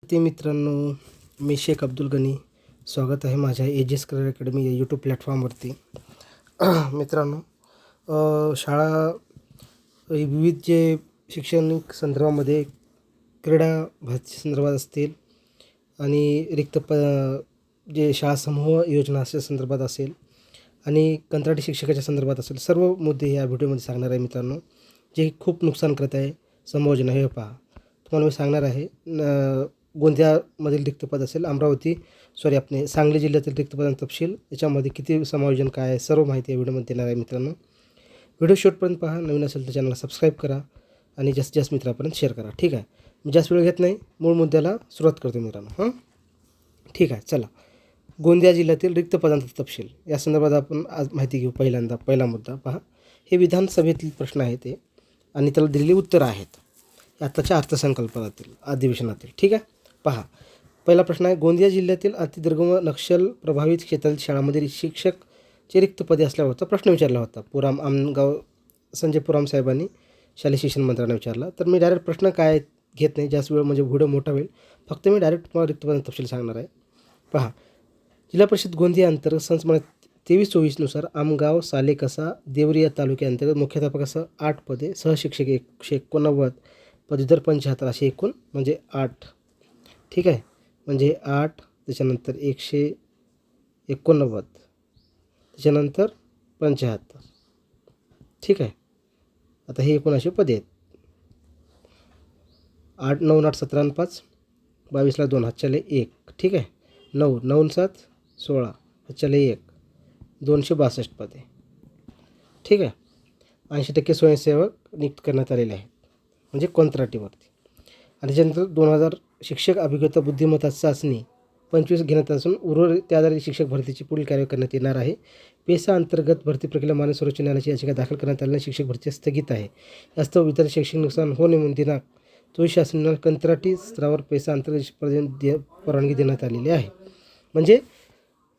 ते मित्रांनो, मी शेख अब्दुल गनी. स्वागत आहे माझ्या एजेस करिअर अकॅडमी या यूट्यूब प्लॅटफॉर्मवरती. मित्रांनो, शाळा विविध जे शैक्षणिक संदर्भामध्ये क्रीडा भरती संदर्भात असतील आणि जे शाळा समूह योजना अशा संदर्भात असेल आणि कंत्राटी शिक्षकाच्या संदर्भात असेल, सर्व मुद्दे या व्हिडिओमध्ये सांगणार आहे मित्रांनो. जे खूप नुकसान करत आहे समूह योजना, हे पहा. तुम्हाला मी सांगणार आहे. गोंदियामधील रिक्तपद असेल, सांगली जिल्ह्यातील रिक्तपदांचा तपशील, याच्यामध्ये किती समायोजन काय आहे, सर्व माहिती या व्हिडिओमध्ये देणार आहे मित्रांनो. व्हिडिओ शेवटपर्यंत पहा. नवीन असेल तर चॅनलला सबस्क्राईब करा आणि जास्तीत जास्त मित्रापर्यंत शेअर करा. ठीक आहे, मी जास्त वेळ घेत नाही, मूळ मुद्द्याला सुरुवात करतो मित्रांनो. ठीक आहे, चला. गोंदिया जिल्ह्यातील रिक्त पदांचा तपशील या संदर्भात आपण आज माहिती घेऊ. पहिला मुद्दा पहा. हे विधानसभेतील प्रश्न आहे ते, आणि त्याला दिलेली उत्तरं आहेत आताच्या अर्थसंकल्पातील अधिवेशनातील. ठीक आहे, पहा. पहिला प्रश्न आहे, गोंदिया जिल्ह्यातील अतिदुर्गम नक्षल प्रभावित क्षेत्रातील शाळांमध्ये शिक्षकचे रिक्त पदे असल्यावरचा प्रश्न विचारला होता. संजय पुराम साहेबांनी शालेय शिक्षण मंत्र्यांना विचारला. तर मी डायरेक्ट प्रश्न काय घेत नाही, जास्त वेळ म्हणजे व्हिडिओ मोठा होईल. फक्त मी डायरेक्ट तुम्हाला रिक्त पदांचा तपशील सांगणार आहे. पहा. जिल्हा परिषद गोंदिया अंतर्गत संच 23-24 आमगाव, सालेकसा, देवरी या तालुक्यांतर्गत मुख्याध्यापकासह 8 पदे, सहशिक्षक 189, पदवीधर 75, असे एकूण म्हणजे 8. ठीक आहे, म्हणजे 8, त्याच्यानंतर 189, त्याच्यानंतर 75. ठीक आहे, आता हे एकूण असे पदे आहेत. 8 9 8 17 आणि 5 22ला 2 हातच्याले 1. ठीक आहे, 9 9 7 16 हातच्याले 1, 262 पदे. ठीक आहे, 80% स्वयंसेवक नियुक्त करण्यात आलेले आहेत, म्हणजे कंत्राटीवरती. आणि त्याच्यानंतर 2000 शिक्षक अभिज्ञता बुद्धिमत्ता चाचणी 25 घेण्यात असून उर्वरित त्या आधारे शिक्षक भरतीची पुढील कार्यवाही करण्यात येणार आहे. पेसा अंतर्गत भरती प्रक्रिया मान्य सर्वोच्च न्यायालयाची याचिका दाखल करण्यात आल्याने शिक्षक भरती स्थगित आहे. यास्तव इतर शैक्षणिक नुकसान होऊ नये म्हणून दिनांक 24 शासनाला कंत्राटी स्तरावर पेसा अंतर्गत परवानगी देण्यात आलेली आहे. म्हणजे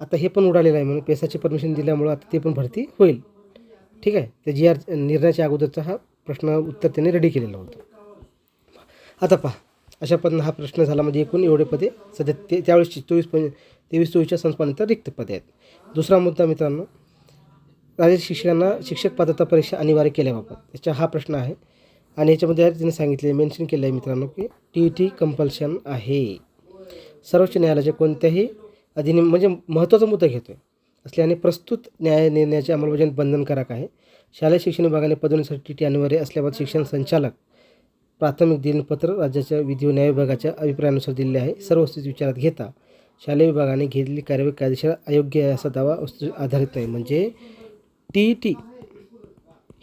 आता हे पण उडालेलं आहे, म्हणून पेसाची परमिशन दिल्यामुळं आता ते पण भरती होईल. ठीक आहे, त्या निर्णयाच्या अगोदरचा हा प्रश्न उत्तर त्यांनी रेडी केलेलं होतं. आता पहा, अशा पद्धतीनं हा प्रश्न झाला. म्हणजे एकूण एवढे पदे सध्या त्यावेळेस 23-24च्या संस्पानित रिक्त पदे आहेत. दुसरा मुद्दा मित्रांनो, राज्य शिक्षकांना शिक्षक पात्रता परीक्षा अनिवार्य केल्याबाबत त्याचा हा प्रश्न आहे. आणि याच्यामध्ये तिने सांगितले, मेन्शन केलं आहे मित्रांनो, की TET कंपल्शन आहे. सर्वोच्च न्यायालयाच्या कोणत्याही अधिनियम, म्हणजे महत्त्वाचा मुद्दा घेतो आहे, असल्याने प्रस्तुत न्याय निर्णयाचे अंमलबजावणी बंधनकारक आहे. शालेय शिक्षण विभागाने पदवीसाठी TET अनिवार्य असल्याबाबत शिक्षण संचालक प्राथमिक दिनपत्र राज्याच्या विधी व न्याय विभागाच्या अभिप्रायानुसार दिलेले आहे. सर्व वस्तुस्थिती विचारात घेता शालेय विभागाने घेतलेली कार्यवाही कायदेशीर अयोग्य आहे असा दावा आधारित नाही. म्हणजे TET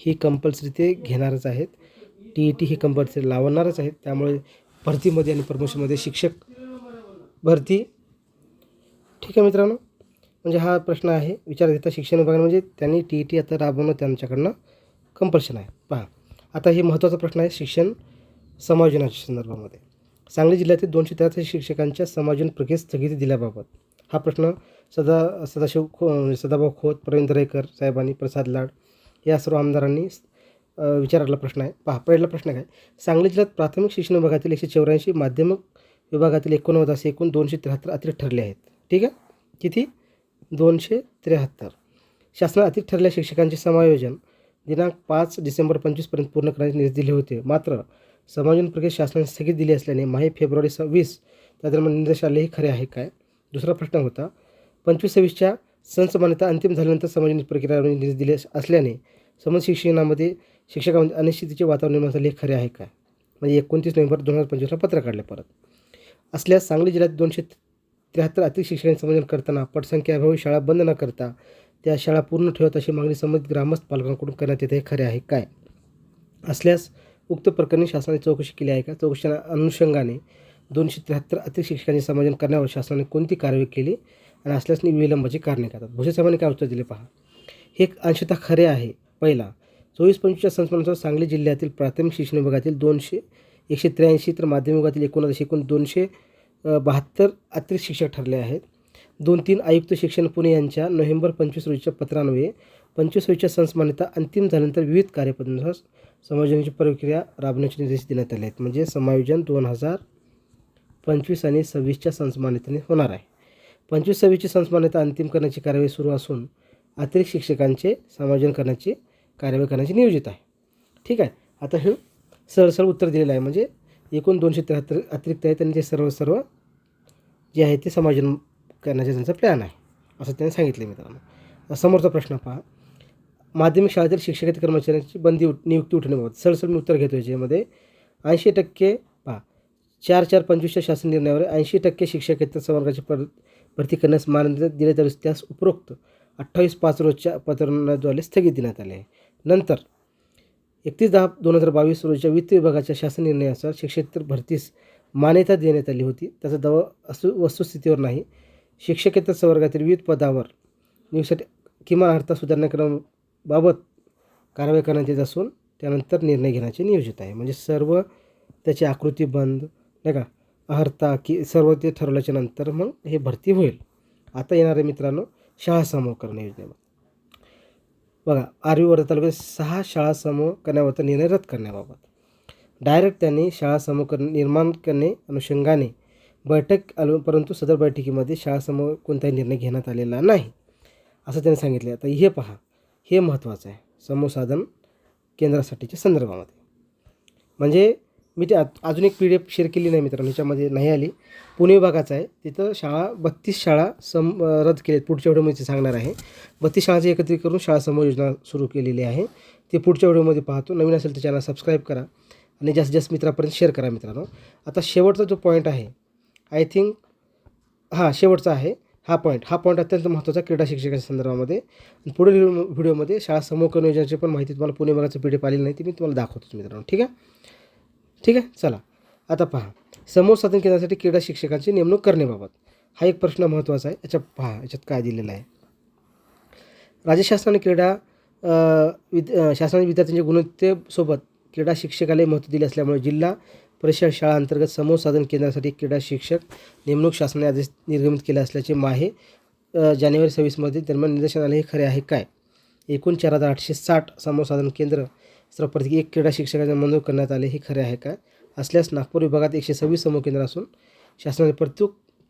ही कंपल्सरी ते घेणारच आहेत, TET ही कंपल्सरी लावणारच आहेत. त्यामुळे भरतीमध्ये आणि प्रमोशनमध्ये शिक्षक भरती. ठीक आहे मित्रांनो, म्हणजे हा प्रश्न आहे विचारात घेता शिक्षण विभागाने, म्हणजे त्यांनी TET आता राबवणं त्यांच्याकडनं कंपल्शन आहे. पहा, आता हे महत्त्वाचा प्रश्न आहे शिक्षण समायोजनाच्या संदर्भामध्ये. सांगली जिल्ह्यातील 283 शिक्षकांच्या समायोजन प्रक्रियेस स्थगिती दिल्याबाबत हा प्रश्न सदाभाऊ खोत, प्रवीण दरेकर साहेबांनी, प्रसाद लाड या सर्व आमदारांनी विचारलेला प्रश्न आहे. पहा, पहिला प्रश्न काय, सांगली जिल्ह्यात प्राथमिक शिक्षण विभागातील 184, माध्यमिक विभागातील 89 असे एकूण 273 अतिरिक्त ठरले आहेत. ठीक आहे, किती? 273. शासनाने अतिरिक्त ठरलेल्या शिक्षकांचे समायोजन दिनांक 5 डिसेंबर 25 पूर्ण करण्याचे निर्देश दिले होते. मात्र समायोजन प्रक्रिया शासनाने स्थगित दिली असल्याने फेब्रुवारी 20 त्या दरम्यान निर्देश आले, हे खरे आहे काय? दुसरा प्रश्न होता, 25-26च्या संसमान्यता अंतिम झाल्यानंतर समायोजन प्रक्रिया निर्देश दिले असल्याने शिक्षणामध्ये शिक्षकांमध्ये अनिश्चिततेचे वातावरण निर्माण झाले, हे खरे आहे काय? म्हणजे 29 नोव्हेंबर 2025ला पत्र काढले परत. असल्यास सांगली जिल्ह्यात 273 अतिरिक्त शिक्षकांचे समायोजन करताना पटसंख्याअभावी शाळा बंद न करता त्या शाळा पूर्ण ठेवत अशी मागणी संबंधित ग्रामस्थ पालकांकडून करण्यात येते, हे खरे आहे काय? असल्यास उक्त प्रकरणी शासनाने चौकशी केली आहे का? चौकशीच्या अनुषंगाने 273 अतिरिक्त शिक्षकांचे समायोजन करण्यावर शासनाने कोणती कारवाई केली आणि असल्यास विलंबाची कारणे करतात? भुसे साहेबांनी काय उत्तर दिले पहा. हे अंशतः खरे आहे. पहिला, 24-25च्या संस्मरणानुसार सांगली जिल्ह्यातील प्राथमिक शिक्षण विभागातील 183 तर माध्यमिक विभागातील 19 एकूण 272 अतिरिक्त शिक्षक ठरले आहेत. 2-3 आयुक्त शिक्षण पुणे यांच्या नोव्हेंबर 25 रोजीच्या पत्रान्वये 25च्या संस्मान्यता अंतिम झाल्यानंतर विविध कार्यपद्धतीनुसार समायोजनाची प्रक्रिया राबवण्याचे निर्देश देण्यात आले आहेत. म्हणजे समायोजन 25 आणि 26च्या संचमान्यतेने होणार आहे. 25-26ची संचमान्यता अंतिम करण्याची कार्यवाही सुरू असून अतिरिक्त शिक्षकांचे समायोजन करण्याची कार्यवाही करण्याची नियोजित आहे. ठीक आहे. आता हे सरळ उत्तर दिलेलं आहे. म्हणजे एकूण 273 अतिरिक्त आहे, त्यांनी ते सर्व जे आहे ते समायोजन करण्याचा त्यांचा प्लॅन आहे असं त्यांनी सांगितले मित्रांनो. समोरचा प्रश्न पहा. माध्यमिक शाळेतील शिक्षकेतर कर्मचाऱ्यांची नियुक्ती उठवण्याबाबत सरळ मी उत्तर घेतो. याच्यामध्ये 80% पहा 4/4/25च्या शासन निर्णयावर 80% शिक्षकेतर संवर्गाची भरती करण्यास मान्यता दिली तर त्यास उपरोक्त 28/5 रोजच्या पत्राद्वारे स्थगित देण्यात आले आहे. नंतर 31/10/2022 रोजच्या वित्त विभागाच्या शासन निर्णयानुसार शिक्षकेतर भरतीस मान्यता देण्यात आली होती. त्याचा दावा वस्तुस्थितीवर नाही. शिक्षकेतर संवर्गातील विविध पदावर नियुक्तीसाठी किमान अर्हता सुधारण्याबाबत कारवाई करण्यात येत असून त्यानंतर निर्णय घेण्याचे नियोजित आहे. म्हणजे सर्व त्याची आकृतीबंध नाही का अर्हता की सर्व ते ठरवल्याच्या नंतर मग हे भरती होईल. आता येणार आहे मित्रांनो शाळा समूह करण योजनेमध्ये. बघा आर्वी वर्धा तालुक्यात 6 शाळा समूह करण्याबाबत निर्णय रद्द करण्याबाबत डायरेक्ट त्यांनी शाळा समूह निर्माण करणे अनुषंगाने बैठक परंतु सदर बैठकीमध्ये शाळा समूह कोणताही निर्णय घेण्यात आलेला नाही असं त्यांनी सांगितले. आता हे पहा, हे महत्त्वाचं आहे समूह साधन केंद्रासाठीच्या संदर्भामध्ये. म्हणजे मी ते अजून एक PDF शेअर केली नाही मित्रांनो, ह्याच्यामध्ये नाही आली. पुणे विभागाचं आहे. तिथं 32 शाळा रद्द केलेत. पुढच्या व्हिडिओमध्ये सांगणार आहे. 32 शाळांचे एकत्रित करून शाळा समूह योजना सुरू केलेली आहे. ते पुढच्या व्हिडिओमध्ये पाहतो. नवीन असेल तर चॅनल सबस्क्राईब करा आणि जास्तीत जास्त मित्रापर्यंत शेअर करा मित्रांनो. आता शेवटचा जो पॉईंट आहे आय थिंक शेवटचा आहे हा पॉईंट अत्यंत महत्त्वाचा क्रीडा शिक्षकाच्या संदर्भामध्ये. पुढील व्हिडिओमध्ये शाळा समूह करण योजनेची पण माहिती तुम्हाला पुणे विभागाचं PDF आलेलं नाही, ते मी तुम्हाला दाखवतो मित्रांनो. ठीक आहे. चला आता पहा, समूह साधन केंद्रासाठी क्रीडा शिक्षकांची नेमणूक करण्याबाबत हा एक प्रश्न महत्त्वाचा आहे. याच्यात काय दिलेलं आहे. राज्य शासनाने शासनाने विद्यार्थ्यांच्या गुणवत्तेसोबत क्रीडा शिक्षकाला महत्त्व दिले असल्यामुळे जिल्हा परिषद शाळा अंतर्गत समूह साधन केंद्रासाठी क्रीडा शिक्षक नेमणूक शासनाने आदेश निर्गमित केले असल्याचे माहे जानेवारी 26 दरम्यान निदर्शन आले. हे खरे आहे काय? एकूण 4,860 समूह साधन केंद्र प्रत्येकी 1 क्रीडा शिक्षकांना मंजूर करण्यात आले. हे खरे आहे काय? असल्यास नागपूर विभागात 126 समूह केंद्र असून शासनाने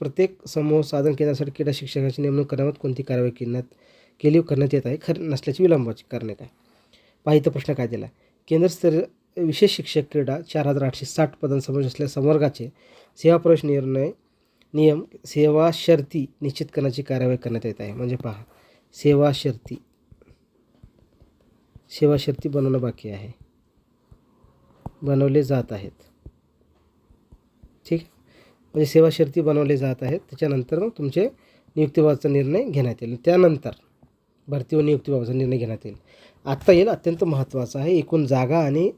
प्रत्येक समूह साधन केंद्रासाठी क्रीडा शिक्षकाची नेमणूक करण्याबाबत कोणती कारवाई करण्यात येत आहे. खरं नसल्याची विलंबाची कारणे काय? पाहिजे प्रश्न काय दिला? केंद्रस्तरीय विशेष शिक्षक क्रीडा 4,860 पदांसमोर असलेल्या संवर्गाचे सेवा प्रवेश नियम सेवा शर्ती निश्चित करण्याची कार्यवाही करण्यात येत आहे. म्हणजे पहा सेवा शर्ती बनवणं बाकी आहे, बनवले जात आहेत. ठीक, म्हणजे सेवा शर्ती बनवले जात आहेत. त्याच्यानंतर मग तुमचे नियुक्तीबाबतचा निर्णय घेण्यात येईल. त्यानंतर भरती व नियुक्तीबाबतचा निर्णय घेण्यात येईल. आत्ता येईल अत्यंत महत्त्वाचा आहे. एकूण जागा आणि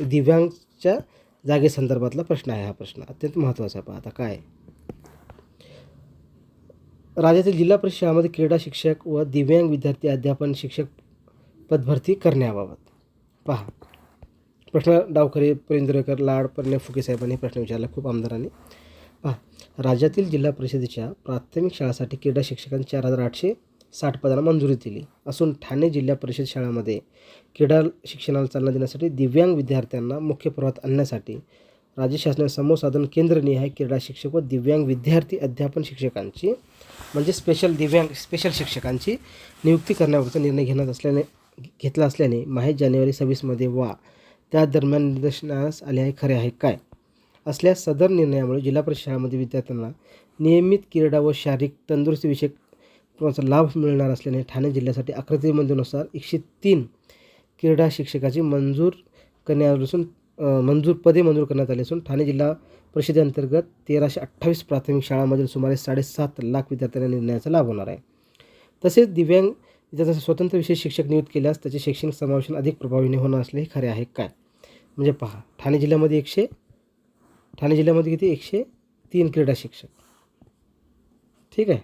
दिव्यांगच्या जागेसंदर्भातला प्रश्न आहे. हा प्रश्न अत्यंत महत्त्वाचा आहे. पहा आता काय राज्यातील जिल्हा परिषद शाळांमध्ये क्रीडा शिक्षक व दिव्यांग विद्यार्थी अध्यापन शिक्षक पदभरती करण्याबाबत पहा प्रश्न डावखरे परिंद्रेकर लाड परणे फुके साहेबांनी प्रश्न विचारला खूप आमदारांनी. पहा राज्यातील जिल्हा परिषदेच्या प्राथमिक शाळांसाठी क्रीडा शिक्षकांनी 4,860 पदांना मंजुरी दिली असून ठाणे जिल्हा परिषद शाळांमध्ये क्रीडा शिक्षणाला चालना देण्यासाठी दिव्यांग विद्यार्थ्यांना मुख्य प्रवाहात आणण्यासाठी राज्य शासनाने समूह साधन केंद्रनिहाय क्रीडा शिक्षक व दिव्यांग विद्यार्थी अध्यापन शिक्षकांची म्हणजे स्पेशल शिक्षकांची नियुक्ती करण्याबाबतचा निर्णय घेतला असल्याने माहे जानेवारी 26 वा त्या दरम्यान निदर्शनास आले आहे. खरे आहे काय? असल्यास सदर निर्णयामुळे जिल्हा परिषद शाळांमध्ये विद्यार्थ्यांना नियमित क्रीडा व शारीरिक तंदुरुस्ती विषयक लाभ मिळणार असल्याने ठाणे जिल्ह्यासाठी 11 मंजुरीनुसार 103 क्रीडा शिक्षकाची पदे मंजूर करण्यात आली असून ठाणे जिल्हा परिषदेअंतर्गत 1,328 प्राथमिक शाळांमधील सुमारे 7.5 लाख विद्यार्थ्यांना निर्णयाचा लाभ होणार आहे. तसेच दिव्यांग विद्यार्थ्यांचा स्वतंत्र विशेष शिक्षक नियुक्त केल्यास त्याचे शैक्षणिक समावेशन अधिक प्रभावीने होणार असले हे खरे आहे काय? म्हणजे पहा ठाणे जिल्ह्यामध्ये किती 103 क्रीडा शिक्षक. ठीक आहे,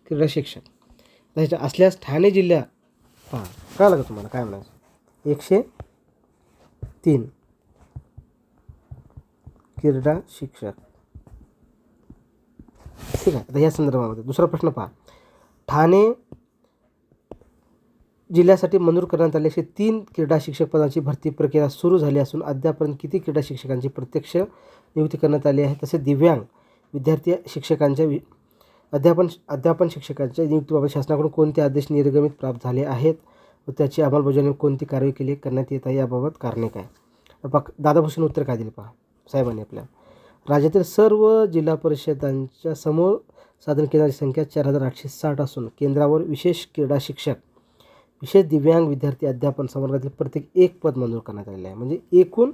क्रीडा शिक्षक त्याच्या असल्यास ठाणे जिल्हा पहा काय लागतं तुम्हाला काय म्हणायचं 103 क्रीडा शिक्षक. ठीक आहे. आता या संदर्भामध्ये दुसरा प्रश्न पहा ठाणे जिल्ह्यासाठी मंजूर करण्यात आले 103 क्रीडा शिक्षक पदांची भरती प्रक्रिया सुरू झाली असून अद्यापर्यंत किती क्रीडा शिक्षकांची प्रत्यक्ष नियुक्ती करण्यात आली आहे? तसेच दिव्यांग विद्यार्थी शिक्षकांच्या अध्यापन शिक्षकांच्या नियुक्तीबाबत शासनाकडून कोणते आदेश निर्गमित प्राप्त झाले आहेत व त्याची अंमलबजावणी कोणती कारवाई करण्यात येत आहे याबाबत कारणे काय? दादाभूषण उत्तर काय दिले पहा साहेबांनी आपल्या. राज्यातील सर्व जिल्हा परिषदांच्या समोर साधन केंद्राची संख्या 4860 असून केंद्रावर विशेष क्रीडा शिक्षक विशेष दिव्यांग विद्यार्थी अध्यापन संवर्गातील प्रत्येक एक पद मंजूर करण्यात आलेले आहे. म्हणजे एकूण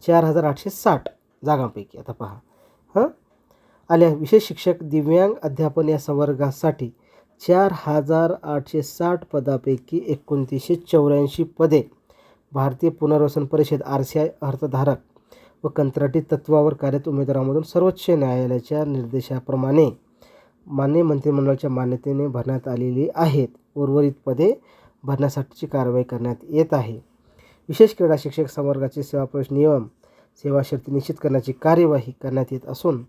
4860 जागांपैकी आता पहा आल्या विशेष शिक्षक दिव्यांग अध्यापन या संवर्गासाठी 4860 पदापैकी 2984 पदे भारतीय पुनर्वसन परिषद RCI अर्थधारक व कंत्राटी तत्वावर कार्यरत उमेदवारांमधून सर्वोच्च न्यायालयाच्या निर्देशाप्रमाणे मान्य मंत्रिमंडळाच्या मान्यतेने भरण्यात आलेली आहेत. उर्वरित पदे भरण्यासाठीची कारवाई करण्यात येत आहे. विशेष क्रीडा शिक्षक संवर्गाचे सेवाप्रवेश नियम सेवा शर्ती निश्चित करण्याची कार्यवाही करण्यात येत असून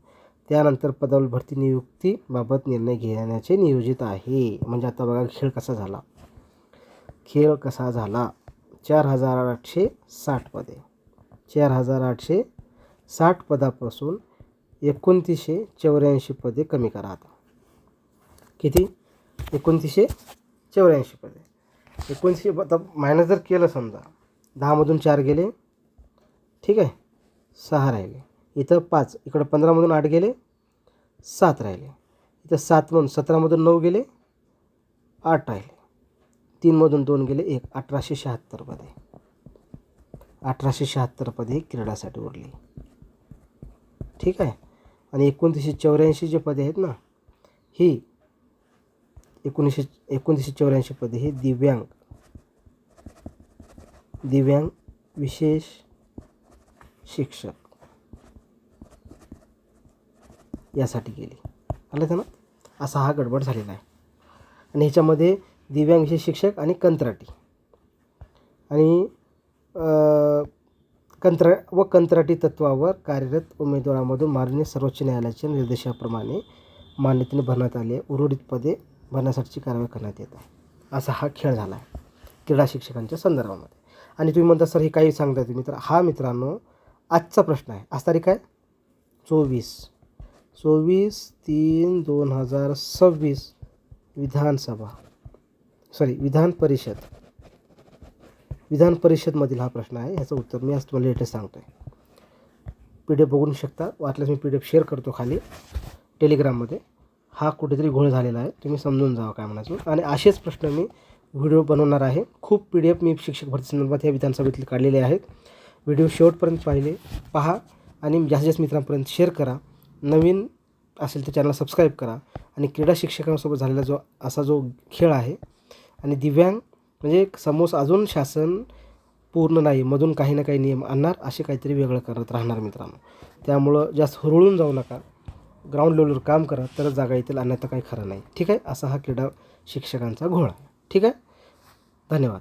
त्यानंतर पदावर भरती नियुक्तीबाबत निर्णय घेण्याचे नियोजित आहे. म्हणजे आता बघा खेळ कसा झाला 4860 पदे 4860 पदापासून 2984 पदे कमी करा. आता किती 2984 पदे 29 आता मायनस जर केलं समजा 10मधून 4 गेले ठीक आहे 6 राहिले. इथं 5 इकडं 15मधून 8 गेले 7 राहिले. इथं 7मधून 17मधून 9 गेले 8 राहिले. 3मधून 2 गेले 1 1876 पदे 1876 पदे क्रीडासाठी उरली. ठीक आहे. आणि 2984 जे पदे आहेत ना ही 1984 पदे हे दिव्यांग विशेष शिक्षक यासाठी गेली. आलं ना. असा हा गडबड झालेला आहे. आणि ह्याच्यामध्ये दिव्यांग विशेष शिक्षक आणि कंत्राटी आणि कंत्राटी तत्वावर कार्यरत उमेदवारांमधून माननीय सर्वोच्च न्यायालयाच्या निर्देशाप्रमाणे मान्यतेने भरण्यात आले. उर्वरित पदे भरण्यासाठीची कारवाई करण्यात येत आहे. असा हा खेळ झाला आहे क्रीडा शिक्षकांच्या संदर्भामध्ये. आणि तुम्ही म्हणता सर हे काही सांगताय तुम्ही, तर हा मित्रांनो आजचा प्रश्न आहे. आज तारीख आहे 24/3/2026 विधान परिषदमधील हा प्रश्न आहे. ह्याचं उत्तर मी आज तुम्हाला लेटेस्ट सांगतो आहे. PDF बघू शकता. वाटल्यास मी PDF शेअर करतो खाली टेलिग्राममध्ये. हा कुठेतरी घोळ झालेला आहे, तुम्ही समजून जावं काय म्हणायचं. आणि असेच प्रश्न मी व्हिडिओ बनवणार आहे. खूप PDF मी शिक्षक भरती संदर्भात ह्या विधानसभेतील काढलेले आहेत. व्हिडिओ शेवटपर्यंत पहा आणि जास्तीत मित्रांपर्यंत शेअर करा. नवीन असेल तर चॅनल सबस्क्राईब करा. आणि क्रीडा शिक्षकांसोबत झालेला असा जो खेळ आहे आणि दिव्यांग म्हणजे समोर अजून शासन पूर्ण नाही, मधून काही ना काही नियम आणणार, असे काहीतरी वेगळं करत राहणार मित्रांनो. त्यामुळं जास्त हुरळून जाऊ नका. ग्राउंड लेवलवर काम करा तरच जागा येतील, अन्यथा काही खरं नाही. ठीक आहे. असा हा क्रीडा शिक्षकांचा घोळ आहे. ठीक आहे. धन्यवाद.